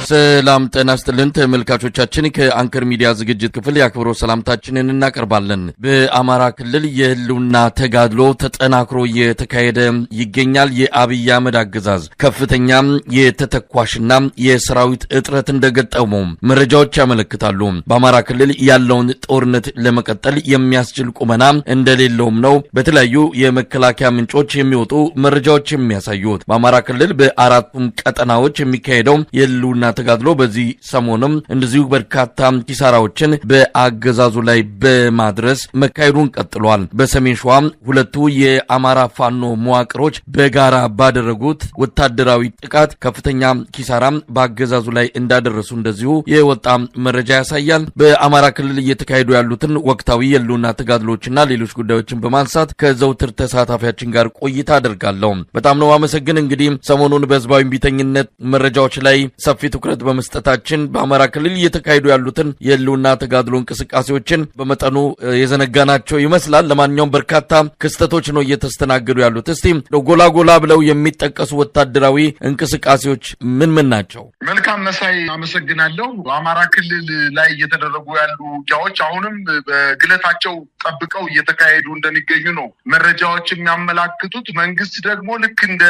ሰላም ጤና ይስጥልን ተመልካቾቻችን ከአንከር ሚዲያ ዝግጅት ክፍል ያክብሮ ሰላምታችንን እናቀርባለን። በአማራ ክልል የህልውና ተጋድሎ ተጠናክሮ እየተካሄደ ይገኛል። የአብይ አህመድ አገዛዝ ከፍተኛ የተተኳሽና የሰራዊት እጥረት እንደገጠመው መረጃዎች ያመለክታሉ። በአማራ ክልል ያለውን ጦርነት ለመቀጠል የሚያስችል ቁመና እንደሌለውም ነው በተለያዩ የመከላከያ ምንጮች የሚወጡ መረጃዎች የሚያሳዩት። በአማራ ክልል በአራቱም ቀጠናዎች የሚካሄደው የህልውና ተጋድሎ በዚህ ሰሞንም እንደዚሁ በርካታ ኪሳራዎችን በአገዛዙ ላይ በማድረስ መካሄዱን ቀጥሏል። በሰሜን ሸዋ ሁለቱ የአማራ ፋኖ መዋቅሮች በጋራ ባደረጉት ወታደራዊ ጥቃት ከፍተኛ ኪሳራ በአገዛዙ ላይ እንዳደረሱ እንደዚሁ የወጣ መረጃ ያሳያል። በአማራ ክልል እየተካሄዱ ያሉትን ወቅታዊ የህልውና ተጋድሎችና ሌሎች ጉዳዮችን በማንሳት ከዘውትር ተሳታፊያችን ጋር ቆይታ አደርጋለሁ። በጣም ነው አመሰግን። እንግዲህ ሰሞኑን በህዝባዊ ቢተኝነት መረጃዎች ላይ ሰፊ ትኩረት በመስጠታችን በአማራ ክልል እየተካሄዱ ያሉትን የህልውና ተጋድሎ እንቅስቃሴዎችን በመጠኑ የዘነጋናቸው ይመስላል። ለማንኛውም በርካታ ክስተቶች ነው እየተስተናገዱ ያሉት። እስቲ ጎላ ጎላ ብለው የሚጠቀሱ ወታደራዊ እንቅስቃሴዎች ምን ናቸው? መልካም መሳይ አመሰግናለሁ። በአማራ ክልል ላይ እየተደረጉ ያሉ ውጊያዎች አሁንም በግለታቸው ጠብቀው እየተካሄዱ እንደሚገኙ ነው መረጃዎች የሚያመላክቱት። መንግስት ደግሞ ልክ እንደ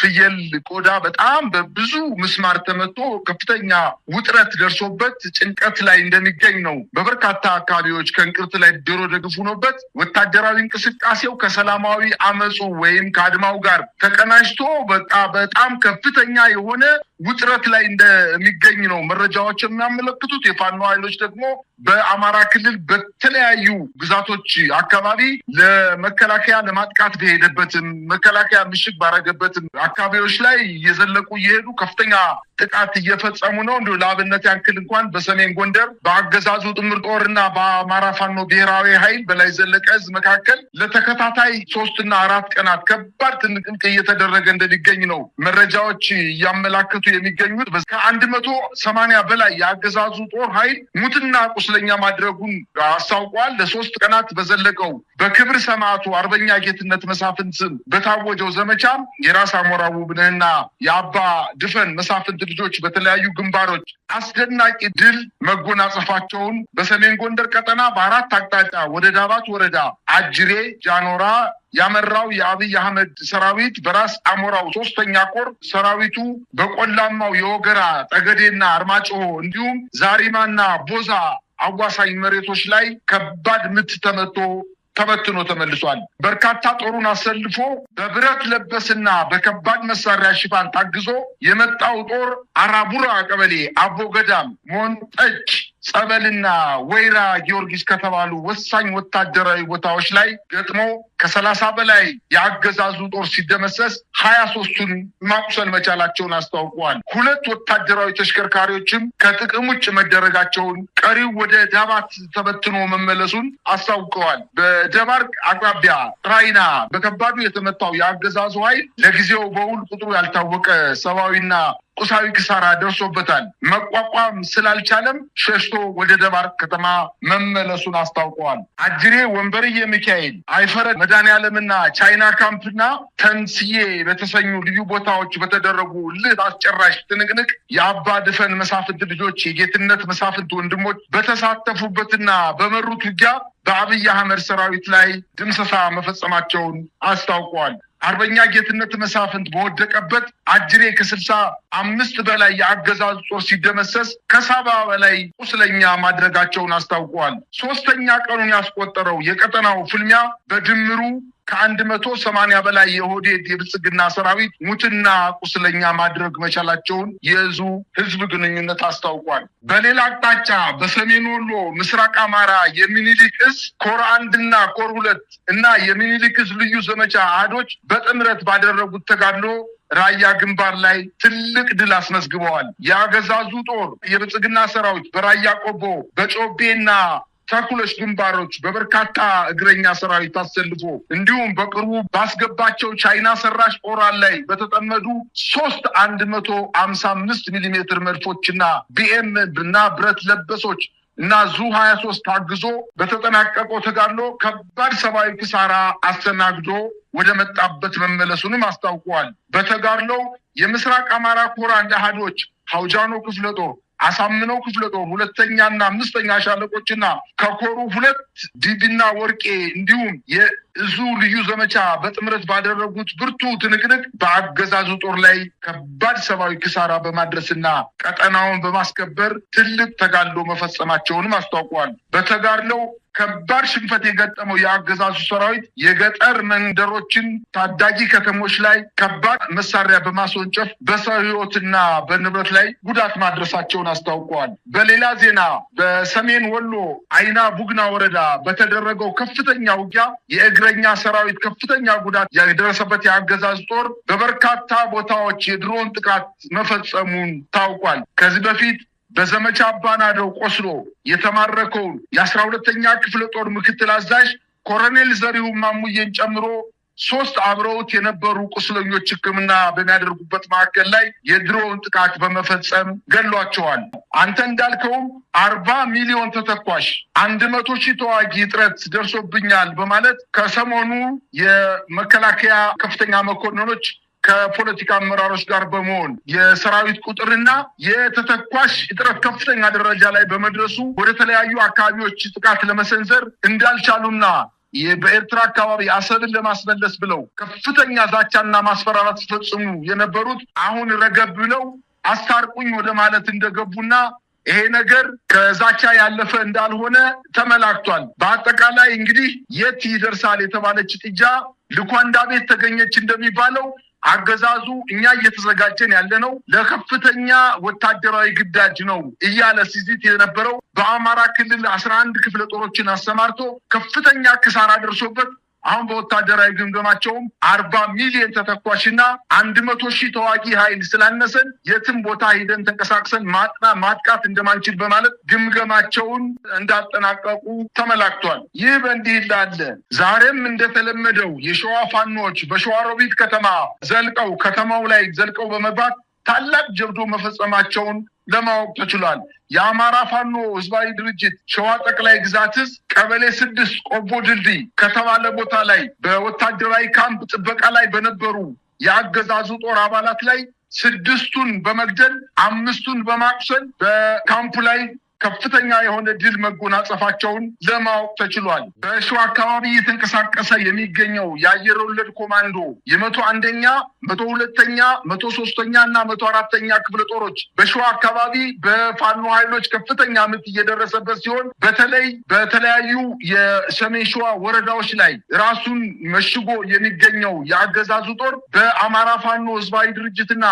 ፍየል ቆዳ በጣም በብዙ ምስማር ተመቶ ከፍተኛ ውጥረት ደርሶበት ጭንቀት ላይ እንደሚገኝ ነው። በበርካታ አካባቢዎች ከእንቅርት ላይ ዶሮ ደግፍ ሆኖበት ወታደራዊ እንቅስቃሴው ከሰላማዊ አመፁ ወይም ከአድማው ጋር ተቀናጅቶ በጣም ከፍተኛ የሆነ ውጥረት ላይ እንደሚገኝ ነው መረጃዎች የሚያመለክቱት። የፋኖ ኃይሎች ደግሞ በአማራ ክልል በተለያዩ ግዛቶች አካባቢ ለመከላከያ ለማጥቃት በሄደበትም መከላከያ ምሽግ ባረገበትም አካባቢዎች ላይ እየዘለቁ እየሄዱ ከፍተኛ ጥቃት እየፈጸሙ ነው። እንዲሁ ለአብነት ያክል እንኳን በሰሜን ጎንደር በአገዛዙ ጥምር ጦርና በአማራ ፋኖ ብሔራዊ ኃይል በላይ ዘለቀ ዕዝ መካከል ለተከታታይ 3 እና 4 ቀናት ከባድ ትንቅንቅ እየተደረገ እንደሚገኝ ነው መረጃዎች እያመላከቱ የሚገኙት። ከ180 በላይ የአገዛዙ ጦር ኃይል ሙትና ቁስለኛ ማድረጉን አስታውቋል። ለ3 ቀናት በዘለቀው በክብር ሰማዕቱ አርበኛ ጌትነት መሳፍንት ስም በታወጀው ዘመቻ የራስ አሞራ ውብነህና የአባ ድፈን መሳፍንት ልጆች በተለያዩ ግንባሮች አስደናቂ ድል መጎናጸፋቸውን በሰሜን ጎንደር ቀጠና በ4 አቅጣጫ ወደ ዳባት ወረዳ አጅሬ ጃኖራ ያመራው የአብይ አህመድ ሰራዊት በራስ አሞራው 3ኛ ኮር ሰራዊቱ በቆላማው የወገራ ጠገዴና አርማጭሆ እንዲሁም ዛሪማና ቦዛ አዋሳኝ መሬቶች ላይ ከባድ ምት ተበትኖ ተመልሷል። በርካታ ጦሩን አሰልፎ በብረት ለበስና በከባድ መሳሪያ ሽፋን ታግዞ የመጣው ጦር አራቡራ ቀበሌ አቦ ገዳም ሞንጠጭ ጸበልና ወይራ ጊዮርጊስ ከተባሉ ወሳኝ ወታደራዊ ቦታዎች ላይ ገጥሞ ከ30 በላይ የአገዛዙ ጦር ሲደመሰስ 23ቱን ማቁሰል መቻላቸውን አስታውቀዋል። 2 ወታደራዊ ተሽከርካሪዎችም ከጥቅም ውጭ መደረጋቸውን፣ ቀሪው ወደ ዳባት ተበትኖ መመለሱን አስታውቀዋል። በደባርቅ አቅራቢያ ራይና በከባዱ የተመታው የአገዛዙ ኃይል ለጊዜው በውል ቁጥሩ ያልታወቀ ሰብአዊና ቁሳዊ ኪሳራ ደርሶበታል። መቋቋም ስላልቻለም ሸሽቶ ወደ ደባርቅ ከተማ መመለሱን አስታውቀዋል። አጅሬ ወንበርዬ ሚካኤል፣ አይፈረድ መድኃኔዓለምና ቻይና ካምፕና ተንስዬ በተሰኙ ልዩ ቦታዎች በተደረጉ ልህ አስጨራሽ ትንቅንቅ የአባ ድፈን መሳፍንት ልጆች የጌትነት መሳፍንት ወንድሞች በተሳተፉበትና በመሩት ውጊያ በአብይ አህመድ ሰራዊት ላይ ድምሰሳ መፈጸማቸውን አስታውቀዋል። አርበኛ ጌትነት መሳፍንት በወደቀበት አጅሬ ከ65 በላይ የአገዛዙ ጦር ሲደመሰስ ከ70 በላይ ቁስለኛ ማድረጋቸውን አስታውቀዋል። 3ኛ ቀኑን ያስቆጠረው የቀጠናው ፍልሚያ በድምሩ ከ180 በላይ የኦህዴድ የብልጽግና ሰራዊት ሙትና ቁስለኛ ማድረግ መቻላቸውን የዕዙ ህዝብ ግንኙነት አስታውቋል። በሌላ አቅጣጫ በሰሜን ወሎ ምስራቅ አማራ የሚኒሊክ ዕዝ ኮር 1 እና ኮር 2 እና የሚኒሊክ ዕዝ ልዩ ዘመቻ አህዶች በጥምረት ባደረጉት ተጋድሎ ራያ ግንባር ላይ ትልቅ ድል አስመዝግበዋል። የአገዛዙ ጦር የብልጽግና ሰራዊት በራያ ቆቦ በጮቤና ተኩለሽ ግንባሮች በበርካታ እግረኛ ሰራዊት አሰልፎ እንዲሁም በቅርቡ ባስገባቸው ቻይና ሰራሽ ኦራል ላይ በተጠመዱ 3 155 ሚሊ ሜትር መድፎችና ቢኤም እና ብረት ለበሶች እና ዙ-23 ታግዞ በተጠናቀቀው ተጋድሎ ከባድ ሰብአዊ ኪሳራ አስተናግዶ ወደ መጣበት መመለሱንም አስታውቀዋል። በተጋድሎው የምስራቅ አማራ ኮር አንድ አሃዶች ሐውጃኖ ክፍለ ጦር፣ አሳምነው ክፍለ ጦር 2ኛና 5ኛ ሻለቆችና ከኮሩ 2 ዲቢና ወርቄ እንዲሁም የእዙ ልዩ ዘመቻ በጥምረት ባደረጉት ብርቱ ትንቅንቅ በአገዛዙ ጦር ላይ ከባድ ሰብአዊ ኪሳራ በማድረስና ቀጠናውን በማስከበር ትልቅ ተጋድሎ መፈጸማቸውንም አስታውቀዋል። በተጋድሎው ከባድ ሽንፈት የገጠመው የአገዛዙ ሰራዊት የገጠር መንደሮችን፣ ታዳጊ ከተሞች ላይ ከባድ መሳሪያ በማስወንጨፍ በሰው ሕይወትና በንብረት ላይ ጉዳት ማድረሳቸውን አስታውቀዋል። በሌላ ዜና በሰሜን ወሎ አይና ቡግና ወረዳ በተደረገው ከፍተኛ ውጊያ የእግረኛ ሰራዊት ከፍተኛ ጉዳት የደረሰበት የአገዛዙ ጦር በበርካታ ቦታዎች የድሮን ጥቃት መፈጸሙን ታውቋል። ከዚህ በፊት በዘመቻ አባናደው ቆስሎ የተማረከውን የ12ኛ ክፍለ ጦር ምክትል አዛዥ ኮሎኔል ዘሪሁን ማሙዬን ጨምሮ 3 አብረውት የነበሩ ቁስለኞች ሕክምና በሚያደርጉበት ማዕከል ላይ የድሮን ጥቃት በመፈጸም ገሏቸዋል። አንተ እንዳልከውም 40 ሚሊዮን ተተኳሽ 100 ሺህ ተዋጊ እጥረት ደርሶብኛል በማለት ከሰሞኑ የመከላከያ ከፍተኛ መኮንኖች ከፖለቲካ አመራሮች ጋር በመሆን የሰራዊት ቁጥርና የተተኳሽ እጥረት ከፍተኛ ደረጃ ላይ በመድረሱ ወደ ተለያዩ አካባቢዎች ጥቃት ለመሰንዘር እንዳልቻሉና በኤርትራ አካባቢ አሰብን ለማስመለስ ብለው ከፍተኛ ዛቻና ማስፈራራት ሲፈጽሙ የነበሩት አሁን ረገብ ብለው አስታርቁኝ ወደ ማለት እንደገቡና ይሄ ነገር ከዛቻ ያለፈ እንዳልሆነ ተመላክቷል። በአጠቃላይ እንግዲህ የት ይደርሳል የተባለች ጥጃ ልኳንዳ ቤት ተገኘች እንደሚባለው አገዛዙ እኛ እየተዘጋጀን ያለነው ለከፍተኛ ወታደራዊ ግዳጅ ነው እያለ ሲዝት የነበረው በአማራ ክልል 11 ክፍለ ጦሮችን አሰማርቶ ከፍተኛ ኪሳራ ደርሶበት አሁን በወታደራዊ ግምገማቸውም 40 ሚሊዮን ተተኳሽና 100 ሺህ ተዋጊ ኃይል ስላነሰን የትም ቦታ ሄደን ተንቀሳቅሰን ማጥቃት እንደማንችል በማለት ግምገማቸውን እንዳጠናቀቁ ተመላክቷል። ይህ በእንዲህ እንዳለ ዛሬም እንደተለመደው የሸዋ ፋኖች በሸዋሮቢት ከተማ ከተማው ላይ ዘልቀው በመግባት ታላቅ ጀብዶ መፈጸማቸውን ለማወቅ ተችሏል። የአማራ ፋኖ ህዝባዊ ድርጅት ሸዋ ጠቅላይ ግዛት ቀበሌ 6 ቆቦ ድልድይ ከተባለ ቦታ ላይ በወታደራዊ ካምፕ ጥበቃ ላይ በነበሩ የአገዛዙ ጦር አባላት ላይ 6ቱን በመግደል 5ቱን በማቁሰል በካምፑ ላይ ከፍተኛ የሆነ ድል መጎናጸፋቸውን ለማወቅ ተችሏል። በሸዋ አካባቢ እየተንቀሳቀሰ የሚገኘው የአየር ወለድ ኮማንዶ የ101ኛ፣ 102ኛ፣ 103ኛ እና 104ኛ ክፍለ ጦሮች በሸዋ አካባቢ በፋኖ ኃይሎች ከፍተኛ ምት እየደረሰበት ሲሆን በተለይ በተለያዩ የሰሜን ሸዋ ወረዳዎች ላይ ራሱን መሽጎ የሚገኘው የአገዛዙ ጦር በአማራ ፋኖ ህዝባዊ ድርጅትና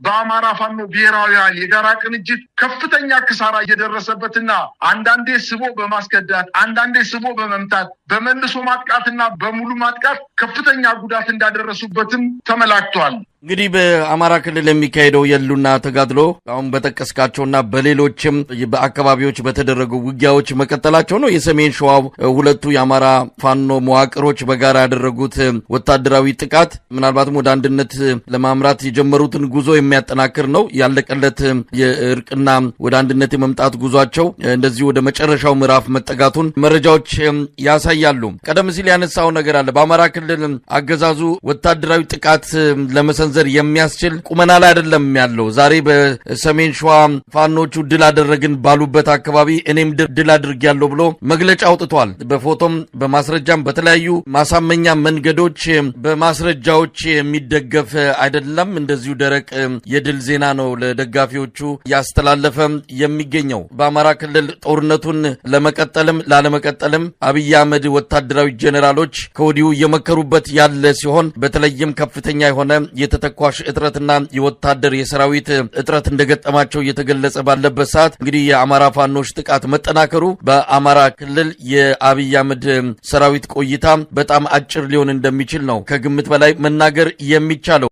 በአማራ ፋኖ ብሔራዊ ኃይል የጋራ ቅንጅት ከፍተኛ ኪሳራ እየደረሰበትና አንዳንዴ ስቦ በማስከዳት አንዳንዴ ስቦ በመምታት በመልሶ ማጥቃትና በሙሉ ማጥቃት ከፍተኛ ጉዳት እንዳደረሱበትም ተመላክቷል። እንግዲህ በአማራ ክልል የሚካሄደው የህልውና ተጋድሎ አሁን በጠቀስካቸውና በሌሎችም በአካባቢዎች በተደረጉ ውጊያዎች መቀጠላቸው ነው። የሰሜን ሸዋው 2ቱ የአማራ ፋኖ መዋቅሮች በጋራ ያደረጉት ወታደራዊ ጥቃት ምናልባትም ወደ አንድነት ለማምራት የጀመሩትን ጉዞ የሚያጠናክር ነው። ያለቀለት የእርቅና ወደ አንድነት የመምጣት ጉዟቸው እንደዚህ ወደ መጨረሻው ምዕራፍ መጠጋቱን መረጃዎች ያሳያሉ። ቀደም ሲል ያነሳው ነገር አለ። በአማራ ክልል አገዛዙ ወታደራዊ ጥቃት ለመሰንዘር የሚያስችል ቁመና ላይ አይደለም ያለው። ዛሬ በሰሜን ሸዋ ፋኖቹ ድል አደረግን ባሉበት አካባቢ እኔም ድል አድርጌያለሁ ብሎ መግለጫ አውጥቷል። በፎቶም በማስረጃም በተለያዩ ማሳመኛ መንገዶች በማስረጃዎች የሚደገፍ አይደለም። እንደዚሁ ደረቅ የድል ዜና ነው ለደጋፊዎቹ ያስተላለፈ የሚገኘው። በአማራ ክልል ጦርነቱን ለመቀጠልም ላለመቀጠልም አብይ አህመድ ወታደራዊ ጄኔራሎች ከወዲሁ እየመከሩበት ያለ ሲሆን በተለይም ከፍተኛ የሆነ የተተኳሽ እጥረትና የወታደር የሰራዊት እጥረት እንደገጠማቸው እየተገለጸ ባለበት ሰዓት እንግዲህ የአማራ ፋኖች ጥቃት መጠናከሩ በአማራ ክልል የአብይ አህመድ ሰራዊት ቆይታ በጣም አጭር ሊሆን እንደሚችል ነው ከግምት በላይ መናገር የሚቻለው።